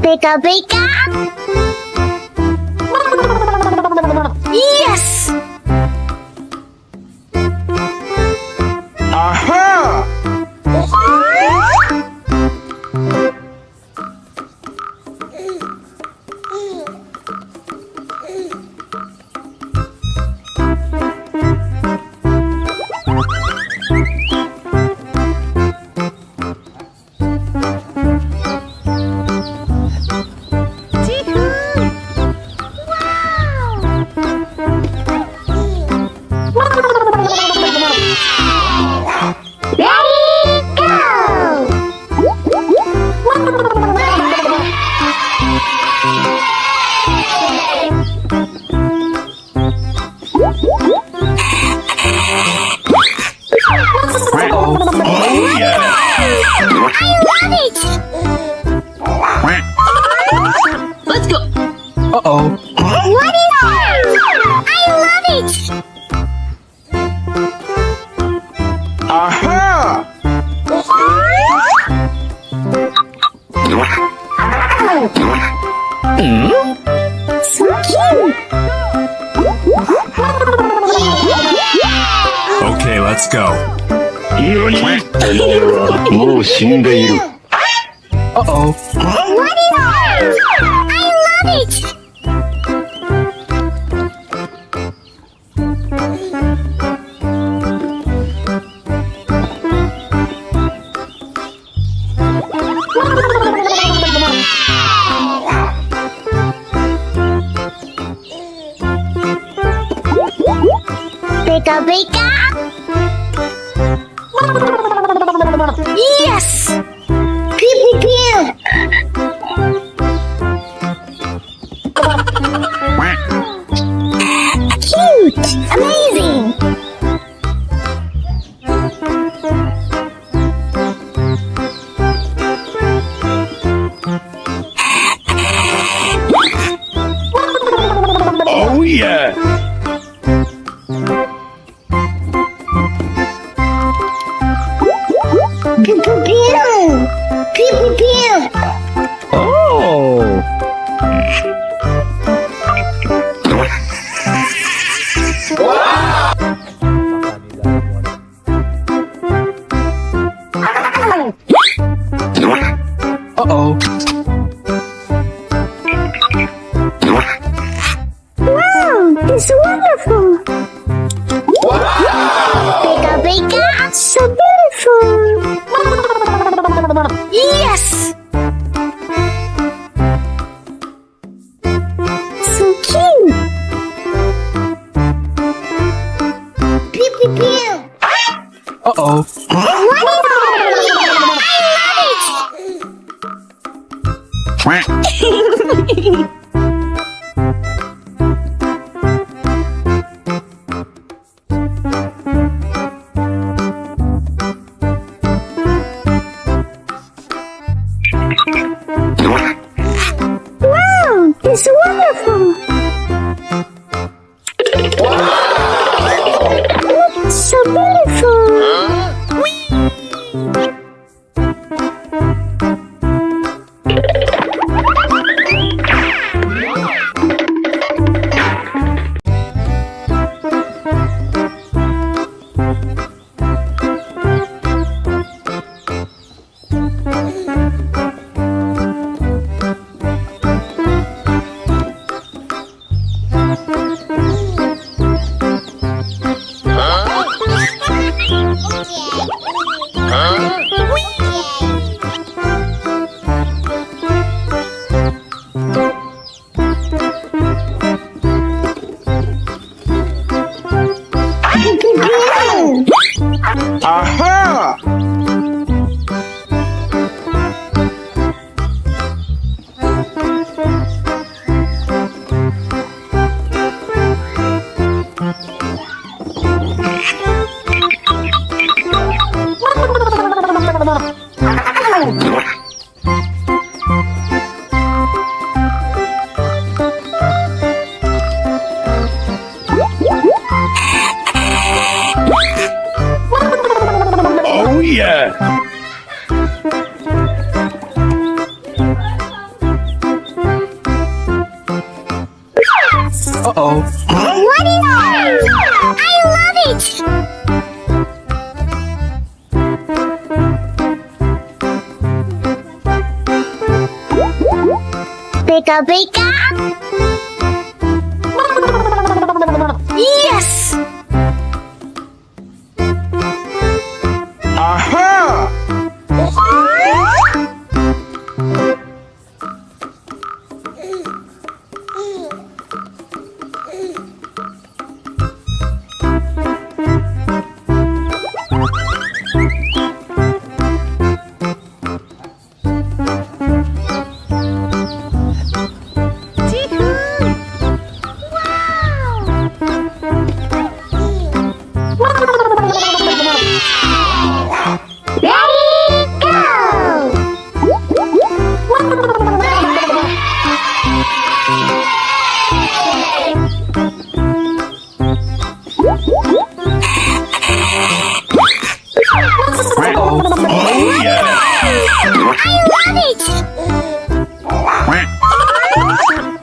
Pika-pika. Yes! Aha! Let's go. Uh-oh. What is that? I love it. Aha! So cute. Okay, let's go. もう死んでいる。 Uh-oh. What is that? I love it. Pika-pika. Yes! Pew-pew-pew. Cute! Amazing! Oh yeah! Pew-pew-pew. Pew-pew-pew. Oh! Uh-oh. Wow, it's wonderful. Pika-pika. So beautiful. Yes! So cute. Pew-pew-pew. Uh-oh. What is that? I love it. Wow, it's wonderful. So beautiful. Aha! Oh yeah! Pika pika. Yes. Aha!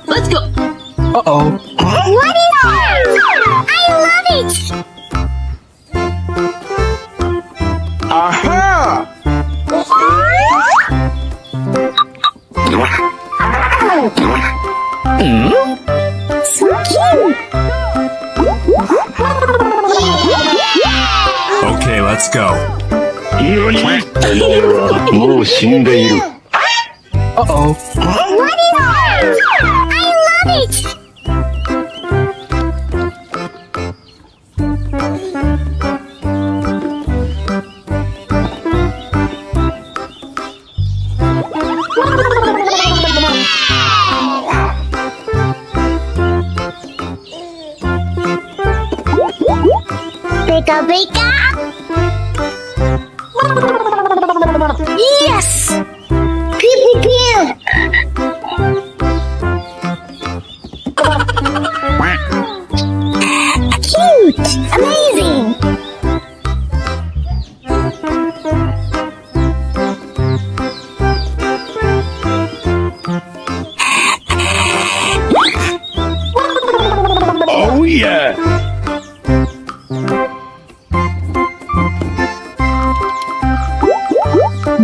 Let's go. Uh-oh. What is that? I love it. Aha! So cute. Okay, let's go. 何？お前はもう死んでいる。Uh-oh. What is that? I love it. Pika pika. Yes. Pew pew pew. Cute. Amazing. Oh yeah!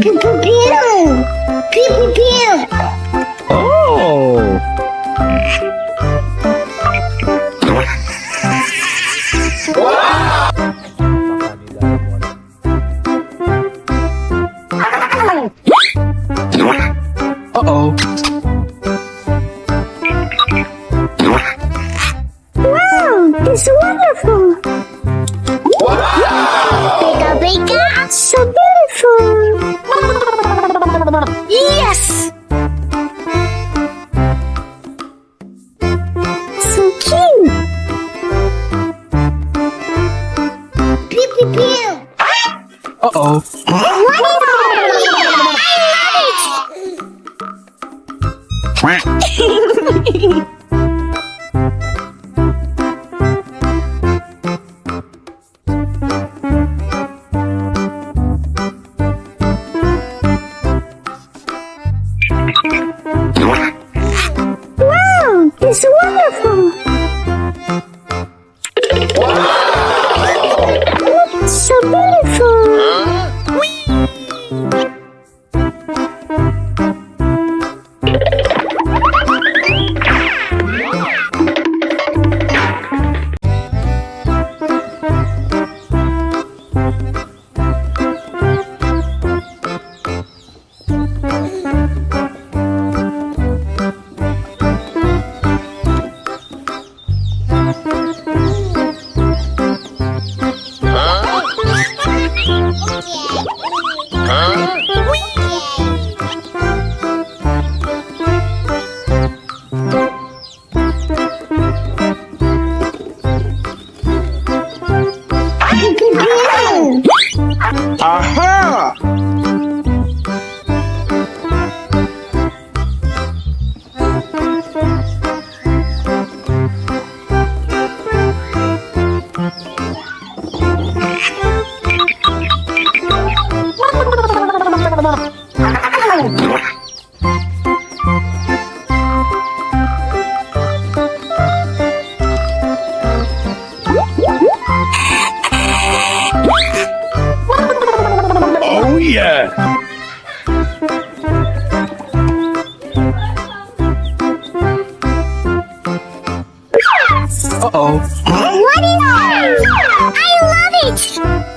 Pew pew pew. Pew pew pew. Oh! Uh-oh. Wow, it's wonderful. Pika pika. So beautiful. Yes. So cute. Pew pew pew. Uh-oh. What is that? I love it. Wow, it's wonderful. So beautiful. Aha! Oh yeah! Uh-oh. What is it? I love it.